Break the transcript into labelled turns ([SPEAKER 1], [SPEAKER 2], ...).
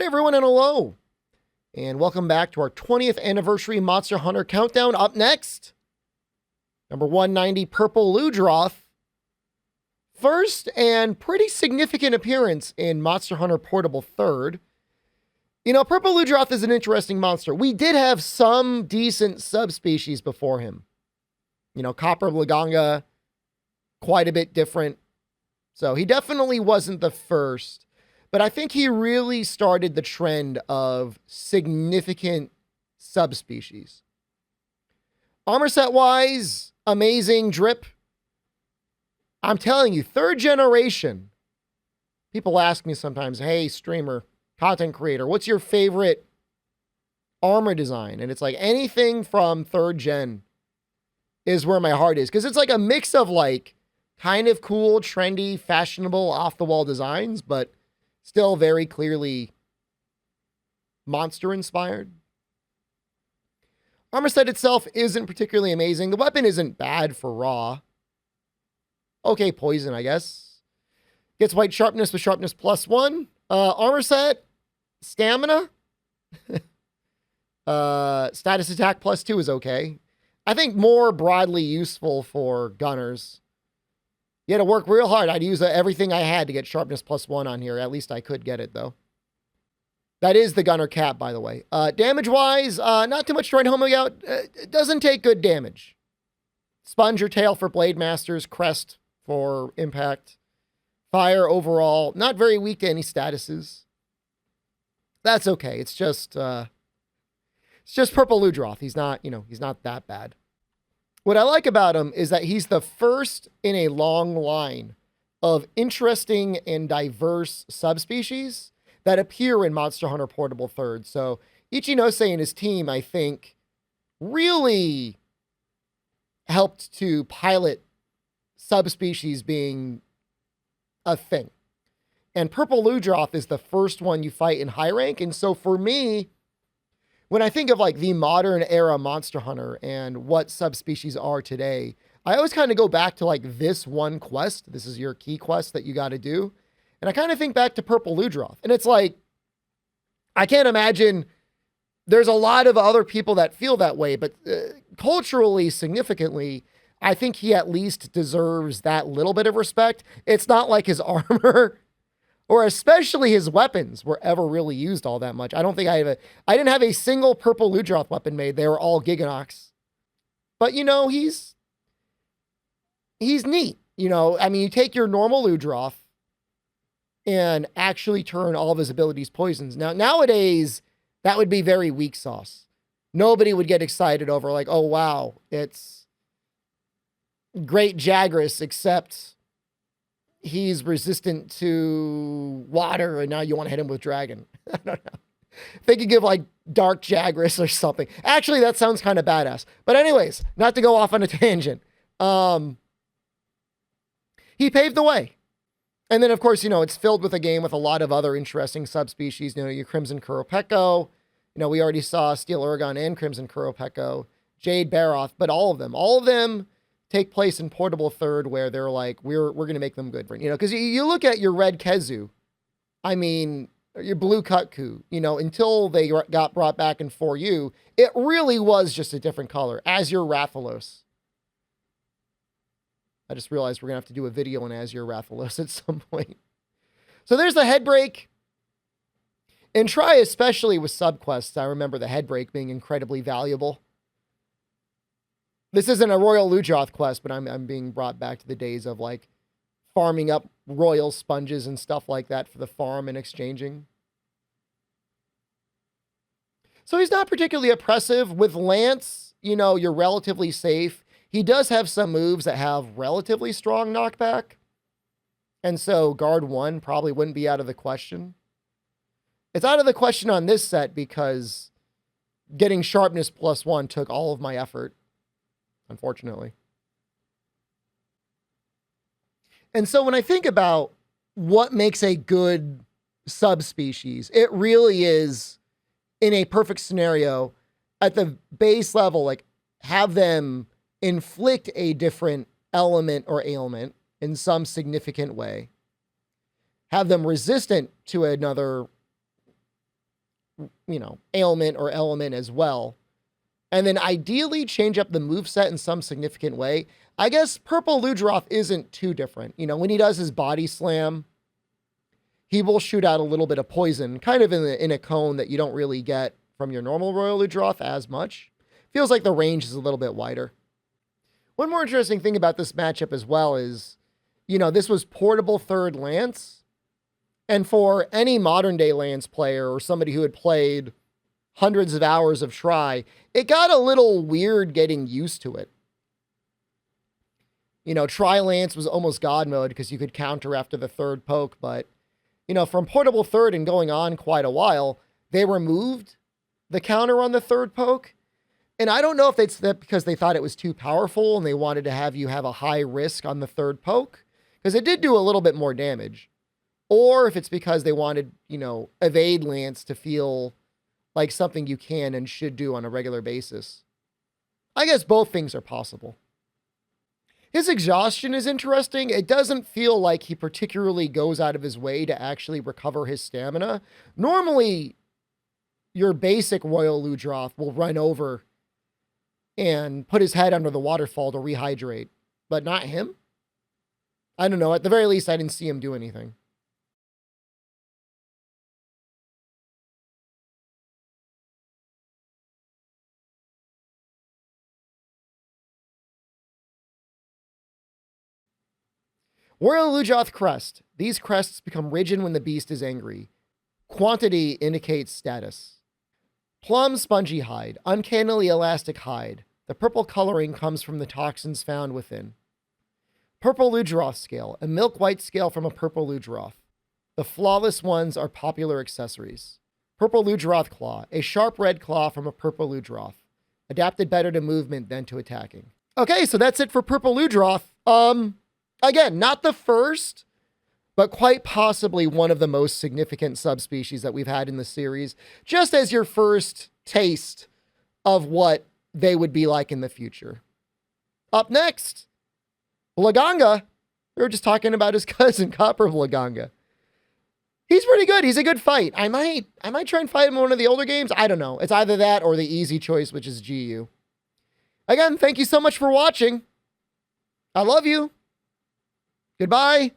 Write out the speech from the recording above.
[SPEAKER 1] Howdy everyone and hello. And welcome back to our 20th anniversary Monster Hunter Countdown. Up next, number 190, Purple Ludroth. First and pretty significant appearance in Monster Hunter Portable 3rd. You know, Purple Ludroth is an interesting monster. We did have some decent subspecies before him. You know, Copper Laganga, quite a bit different. So he definitely wasn't the first. But I think he really started the trend of significant subspecies. Armor set wise, amazing drip. I'm telling you, 3rd generation. People ask me sometimes, hey, streamer, content creator, what's your favorite armor design? And it's like anything from 3rd gen is where my heart is. Because it's like a mix of like kind of cool, trendy, fashionable, off-the-wall designs, but still very clearly monster-inspired. Armor set itself isn't particularly amazing. The weapon isn't bad for raw. Okay, poison, I guess. Gets white sharpness with sharpness +1. Armor set, stamina. Status attack +2 is okay. I think more broadly useful for gunners. You had to work real hard. I'd use everything I had to get sharpness +1 on here. At least I could get it, though. That is the gunner cap, by the way. Damage-wise, not too much to write home about. It doesn't take good damage. Sponge or tail for Blade Masters. Crest for impact. Fire overall. Not very weak to any statuses. That's okay. It's just Purple Ludroth. He's not, he's not that bad. What I like about him is that he's the first in a long line of interesting and diverse subspecies that appear in Monster Hunter Portable 3rd. So Ichinose and his team, I think, really helped to pilot subspecies being a thing. And Purple Ludroth is the first one you fight in high rank. And so for me, when I think of like the modern era Monster Hunter and what subspecies are today, I always kind of go back to like this one quest. This is your key quest that you got to do. And I kind of think back to Purple Ludroth. And it's like, I can't imagine there's a lot of other people that feel that way, but culturally, significantly, I think he at least deserves that little bit of respect. It's not like his armor or especially his weapons were ever really used all that much. I don't think I didn't have a single Purple Ludroth weapon made. They were all Giganox. But, he's neat. I mean, you take your normal Ludroth and actually turn all of his abilities poisons. Now, nowadays, that would be very weak sauce. Nobody would get excited over like, oh, wow, it's Great Jagras, except he's resistant to water, and now you want to hit him with dragon. I don't know. They could give like Dark Jagras or something. Actually, that sounds kind of badass. But anyways, not to go off on a tangent. He paved the way. And then, of course, it's filled with a game with a lot of other interesting subspecies. Your Crimson Kuropeko. We already saw Steel Urgon and Crimson Kuropeko. Jade Baroth, but all of them take place in Portable 3rd, where they're like, we're going to make them good. Because you look at your Red Kezu, I mean, your Blue Kutku, until they got brought back in 4U, it really was just a different color. Azure Rathalos. I just realized we're going to have to do a video on Azure Rathalos at some point. So there's the head break. And try especially with subquests. I remember the head break being incredibly valuable. This isn't a Royal Ludroth quest, but I'm being brought back to the days of like farming up royal sponges and stuff like that for the farm and exchanging. So he's not particularly oppressive. With Lance, you're relatively safe. He does have some moves that have relatively strong knockback. And so guard 1 probably wouldn't be out of the question. It's out of the question on this set because getting sharpness +1 took all of my effort, unfortunately. And so when I think about what makes a good subspecies, it really is, in a perfect scenario, at the base level, like have them inflict a different element or ailment in some significant way, have them resistant to another ailment or element as well. And then ideally change up the moveset in some significant way. I guess Purple Ludroth isn't too different. When he does his body slam, he will shoot out a little bit of poison, kind of in a cone that you don't really get from your normal Royal Ludroth as much. Feels like the range is a little bit wider. One more interesting thing about this matchup as well is, this was portable third Lance. And for any modern day Lance player or somebody who had played hundreds of hours of Try, it got a little weird getting used to it. Try Lance was almost God mode because you could counter after the third poke, but, from portable third and going on quite a while, they removed the counter on the third poke. And I don't know if it's that because they thought it was too powerful and they wanted to have you have a high risk on the third poke, because it did do a little bit more damage. Or if it's because they wanted, evade Lance to feel like something you can and should do on a regular basis. I guess both things are possible. His exhaustion is interesting. It doesn't feel like he particularly goes out of his way to actually recover his stamina. Normally, your basic Royal Ludroth will run over and put his head under the waterfall to rehydrate, but not him. I don't know. At the very least, I didn't see him do anything. Royal Ludroth crest. These crests become rigid when the beast is angry. Quantity indicates status. Plum spongy hide. Uncannily elastic hide. The purple coloring comes from the toxins found within. Purple Ludroth scale. A milk white scale from a purple Ludroth. The flawless ones are popular accessories. Purple Ludroth claw. A sharp red claw from a purple Ludroth. Adapted better to movement than to attacking. Okay, so that's it for Purple Ludroth. Again, not the first, but quite possibly one of the most significant subspecies that we've had in the series, just as your first taste of what they would be like in the future. Up next, Laganga. We were just talking about his cousin, Copper Laganga. He's pretty good. He's a good fight. I might try and fight him in one of the older games. I don't know. It's either that or the easy choice, which is GU. Again, thank you so much for watching. I love you. Goodbye.